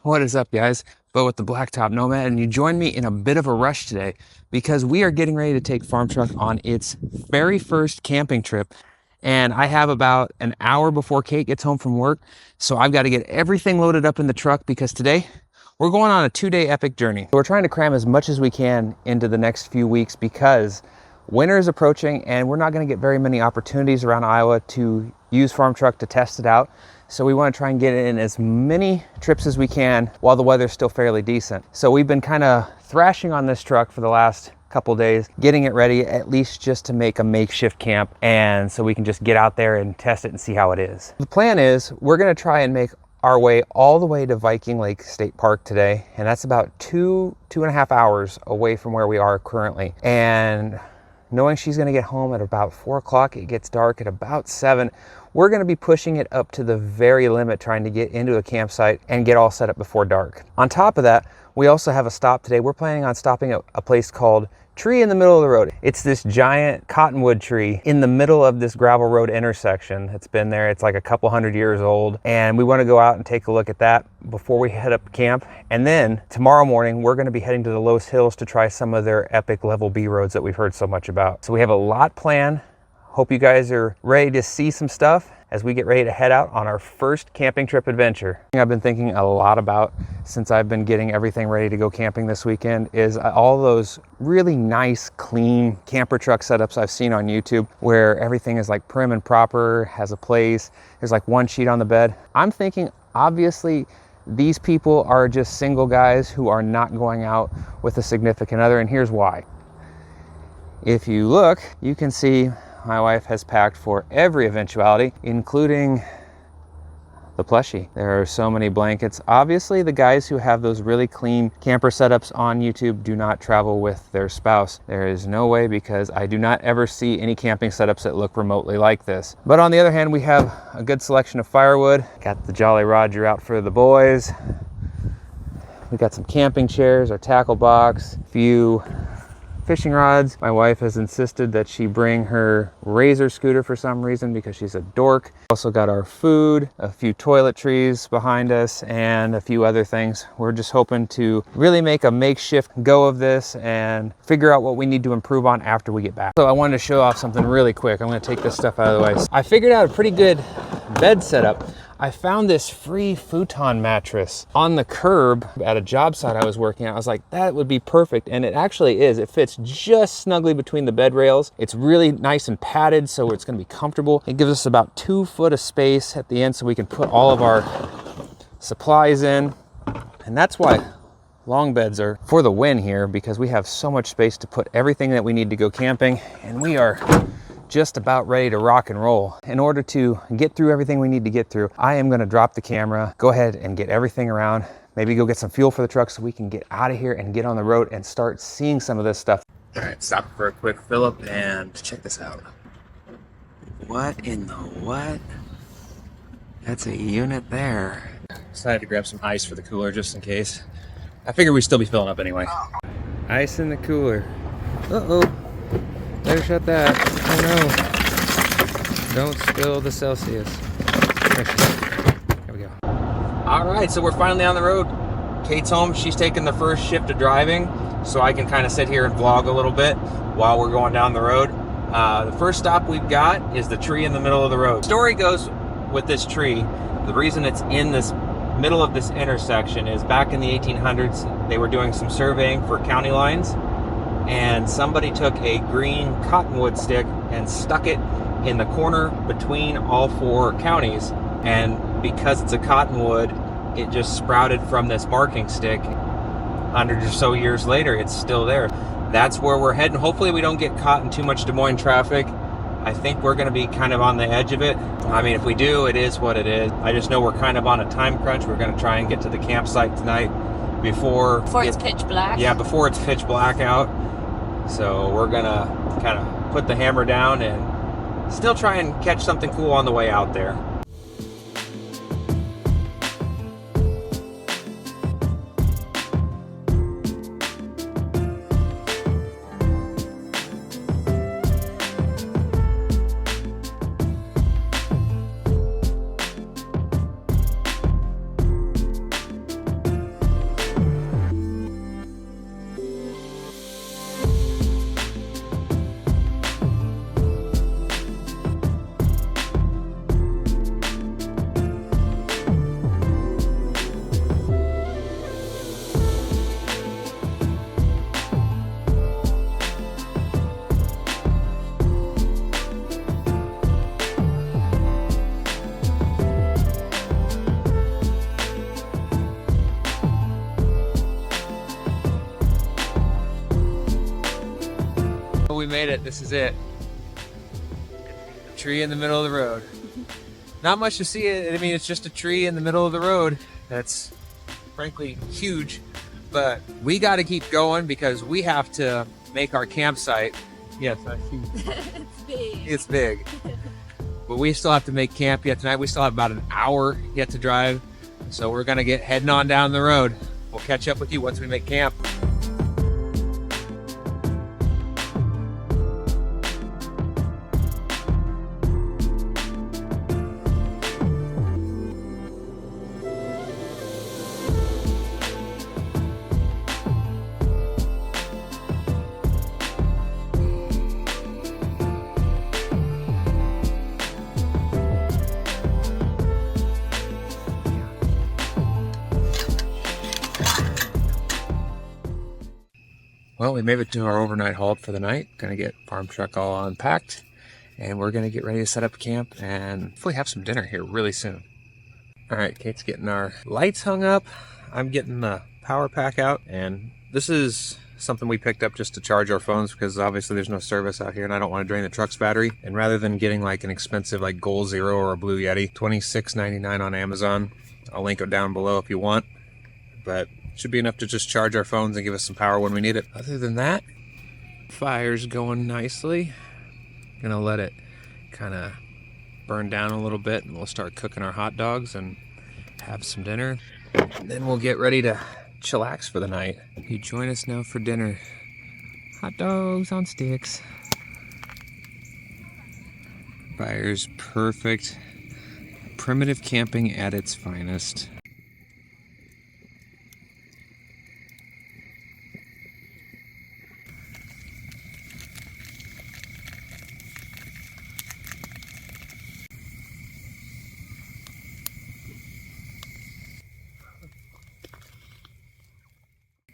What is up, guys? Bo with the Blacktop Nomad, and you join me in a bit of a rush today because we are getting ready to take Farm Truck on its very first camping trip. And I have about an hour before Kate gets home from work, so I've got to get everything loaded up in the truck because today we're going on a 2-day epic journey. We're trying to cram as much as we can into the next few weeks because winter is approaching and we're not going to get very many opportunities around Iowa to use Farm Truck to test it out. So we want to try and get in as many trips as we can while the weather's still fairly decent. So we've been kind of thrashing on this truck for the last couple days, getting it ready at least just to make a makeshift camp, and so we can just get out there and test it and see how it is. The plan is we're going to try and make our way all the way to Viking Lake State Park today, and that's about 2.5 hours away from where we are currently. And knowing she's going to get home at about 4 o'clock, it gets dark at about 7. We're going to be pushing it up to the very limit, trying to get into a campsite and get all set up before dark. On top of that, we also have a stop today. We're planning on stopping at a place called Tree in the Middle of the Road. It's this giant cottonwood tree in the middle of this gravel road intersection. It's been there, it's like a couple 100 years old, and we want to go out and take a look at that before we head up camp. And then tomorrow morning, we're going to be heading to the Loess Hills to try some of their epic level B roads that we've heard so much about. So we have a lot planned. Hope you guys are ready to see some stuff as we get ready to head out on our first camping trip adventure. I've been thinking a lot about since I've been getting everything ready to go camping this weekend is all those really nice, clean camper truck setups I've seen on YouTube where everything is like prim and proper, has a place, there's like one sheet on the bed. I'm thinking, obviously, these people are just single guys who are not going out with a significant other, and here's why. If you look, you can see my wife has packed for every eventuality, including the plushie. There are so many blankets. Obviously, the guys who have those really clean camper setups on YouTube do not travel with their spouse. There is no way, because I do not ever see any camping setups that look remotely like this. But on the other hand, we have a good selection of firewood. Got the Jolly Roger out for the boys. We got some camping chairs, our tackle box, a few fishing rods. My wife has insisted that she bring her Razor scooter for some reason because she's a dork. Also got our food, a few toiletries behind us, and a few other things. We're just hoping to really make a makeshift go of this and figure out what we need to improve on after we get back. So I wanted to show off something really quick. I'm going to take this stuff out of the way. I figured out a pretty good bed setup. I found this free futon mattress on the curb at a job site I was working at. I was like, that would be perfect. And it actually is. It fits just snugly between the bed rails. It's really nice and padded, so it's gonna be comfortable. It gives us about 2 foot of space at the end so we can put all of our supplies in. And that's why long beds are for the win here, because we have so much space to put everything that we need to go camping, and we are just about ready to rock and roll. In order to get through everything we need to get through, I am going to drop the camera, go ahead and get everything around, maybe go get some fuel for the truck so we can get out of here and get on the road and start seeing some of this stuff. All right, stop for a quick fill up and check this out. What in the what? That's a unit there. Decided to grab some ice for the cooler just in case. I figured we'd still be filling up anyway. Ice in the cooler. Uh-oh. Better shut that. Oh no. Don't spill the Celsius. There we go. All right, so we're finally on the road. Kate's home. She's taking the first shift of driving, so I can kind of sit here and vlog a little bit while we're going down the road. The first stop we've got is the tree in the middle of the road. Story goes with this tree, the reason it's in this middle of this intersection is back in the 1800s, they were doing some surveying for county lines, and somebody took a green cottonwood stick and stuck it in the corner between all 4 counties, and because it's a cottonwood, it just sprouted from this marking stick. 100 or so years later, it's still there. That's where we're heading. Hopefully we don't get caught in too much Des Moines traffic. I think we're going to be kind of on the edge of it. I mean, if we do, it is what it is. I just know we're kind of on a time crunch. We're going to try and get to the campsite tonight before it's pitch black. Yeah, before it's pitch black out. So we're gonna kind of put the hammer down and still try and catch something cool on the way out there. we made it. This is it. A tree in the middle of the road. Not much to see. I mean, it's just a tree in the middle of the road. That's frankly huge, but we got to keep going because we have to make our campsite. Yes, I see. It's big. It's big. But we still have to make camp yet tonight. We still have about an hour yet to drive. So we're gonna get heading on down the road. We'll catch up with you once we make camp. Well, we made it to our overnight halt for the night. Gonna get farm truck all unpacked, and we're gonna get ready to set up camp and hopefully have some dinner here really soon. All right, Kate's getting our lights hung up. I'm getting the power pack out, and this is something we picked up just to charge our phones because obviously there's no service out here and I don't want to drain the truck's battery. And rather than getting like an expensive like Goal Zero or a Blue Yeti, $26.99 on Amazon. I'll link it down below if you want, but should be enough to just charge our phones and give us some power when we need it. Other than that, fire's going nicely. Gonna let it kind of burn down a little bit and we'll start cooking our hot dogs and have some dinner. And then we'll get ready to chillax for the night. You join us now for dinner. Hot dogs on sticks. Fire's perfect. Primitive camping at its finest.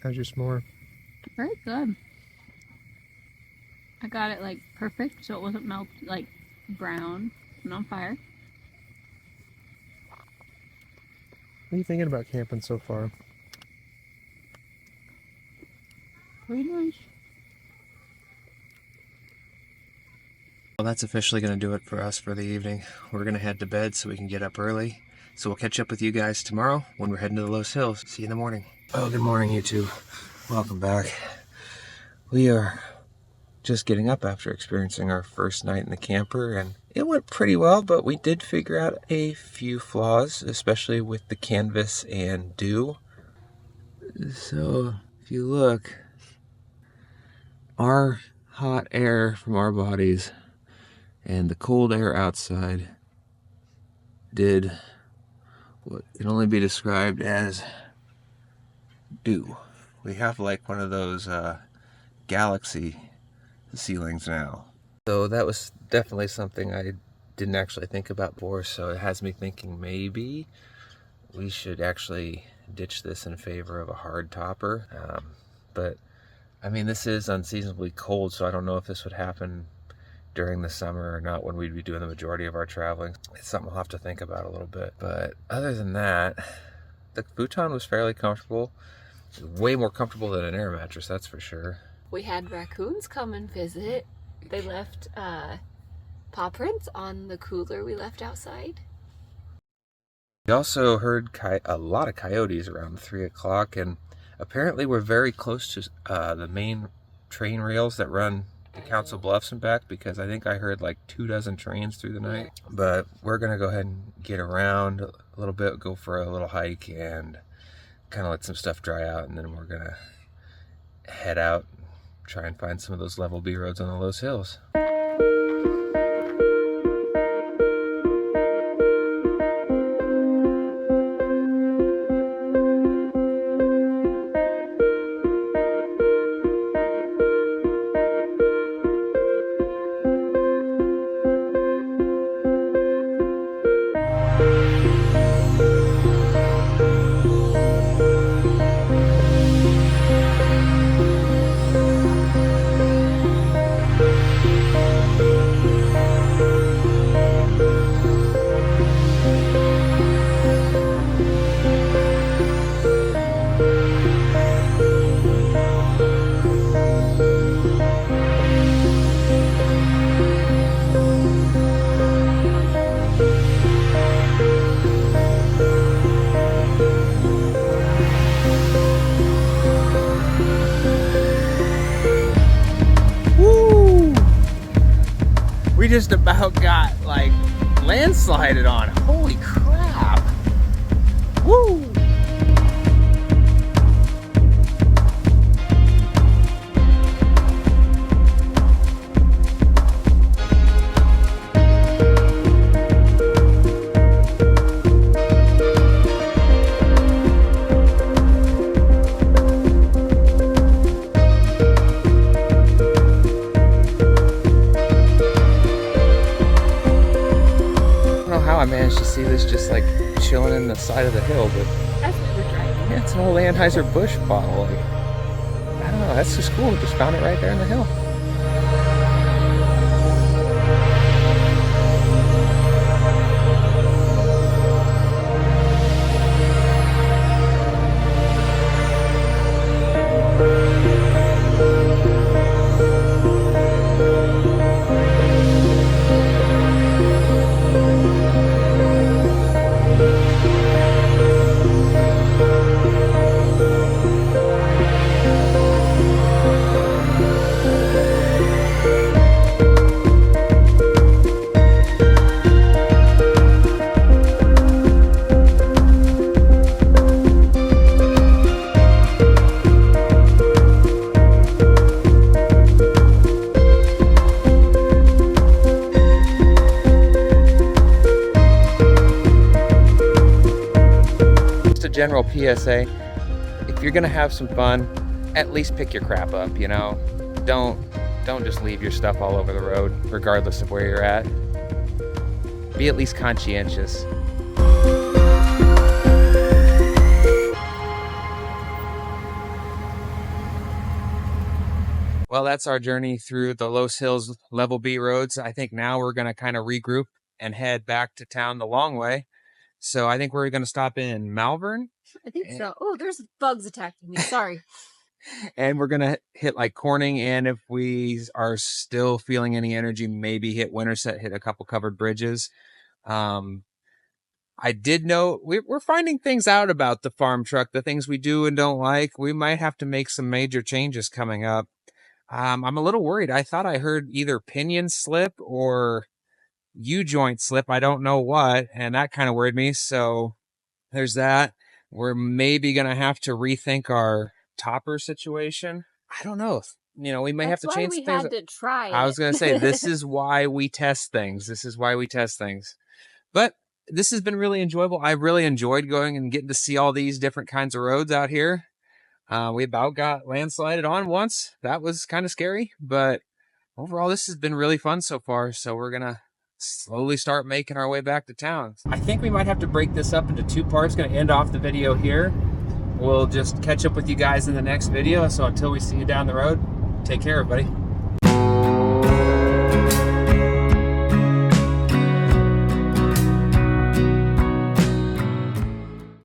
How's your s'more? Very good. I got it like perfect so it wasn't melt like brown and on fire. What are you thinking about camping so far? Pretty nice. Well, that's officially going to do it for us for the evening. We're going to head to bed so we can get up early. So we'll catch up with you guys tomorrow when we're heading to the Loess Hills. See you in the morning. Oh, good morning, YouTube. Welcome back. We are just getting up after experiencing our first night in the camper, and it went pretty well, but we did figure out a few flaws, especially with the canvas and dew. So if you look, our hot air from our bodies and the cold air outside did what can only be described as dew. We have like one of those galaxy ceilings now. So that was definitely something I didn't actually think about before, so it has me thinking maybe we should actually ditch this in favor of a hard topper. But I mean, this is unseasonably cold, so I don't know if this would happen during the summer or not when we'd be doing the majority of our traveling. It's something we'll have to think about a little bit. But other than that, the futon was fairly comfortable. Way more comfortable than an air mattress, that's for sure. We had raccoons come and visit. They left paw prints on the cooler we left outside. We also heard a lot of coyotes around 3 o'clock, and apparently we're very close to the main train rails that run to Council Bluffs and back, because I think I heard like 24 trains through the night. But we're gonna go ahead and get around a little bit, go for a little hike, and kind of let some stuff dry out, and then we're gonna head out and try and find some of those level B roads on the Loess Hills. just about got like landslided on. Holy crap. Woo! I managed to see this just like chilling in the side of the hill, but As we were driving. yeah, it's an old Anheuser-Busch bottle. Like, I don't know, that's just cool. Just found it right there in the hill. General PSA, if you're gonna have some fun, at least pick your crap up, you know? Don't just leave your stuff all over the road, regardless of where you're at. Be at least conscientious. Well, that's our journey through the Loess Hills Level B roads. I think now we're gonna kind of regroup and head back to town the long way. So I think we're going to stop in Malvern. I think so. Oh, there's bugs attacking me. Sorry. And we're going to hit like Corning. And if we are still feeling any energy, maybe hit Winterset, hit a couple covered bridges. I did know we're finding things out about the farm truck, the things we do and don't like. We might have to make some major changes coming up. I'm a little worried. I thought I heard either pinion slip or U-joint slip, I don't know what, and that kind of worried me. So there's that. We're maybe gonna have to rethink our topper situation. I don't know. You know, we may have to change things. That's why we had to try it. I was gonna say, this is why we test things. This is why we test things. But this has been really enjoyable. I really enjoyed going and getting to see all these different kinds of roads out here. We about got landslided on once. That was kind of scary, but overall, this has been really fun so far. So we're gonna slowly start making our way back to town. I think we might have to break this up into two parts. Going to end off the video here. We'll just catch up with you guys in the next video. So until we see you down the road, take care, everybody.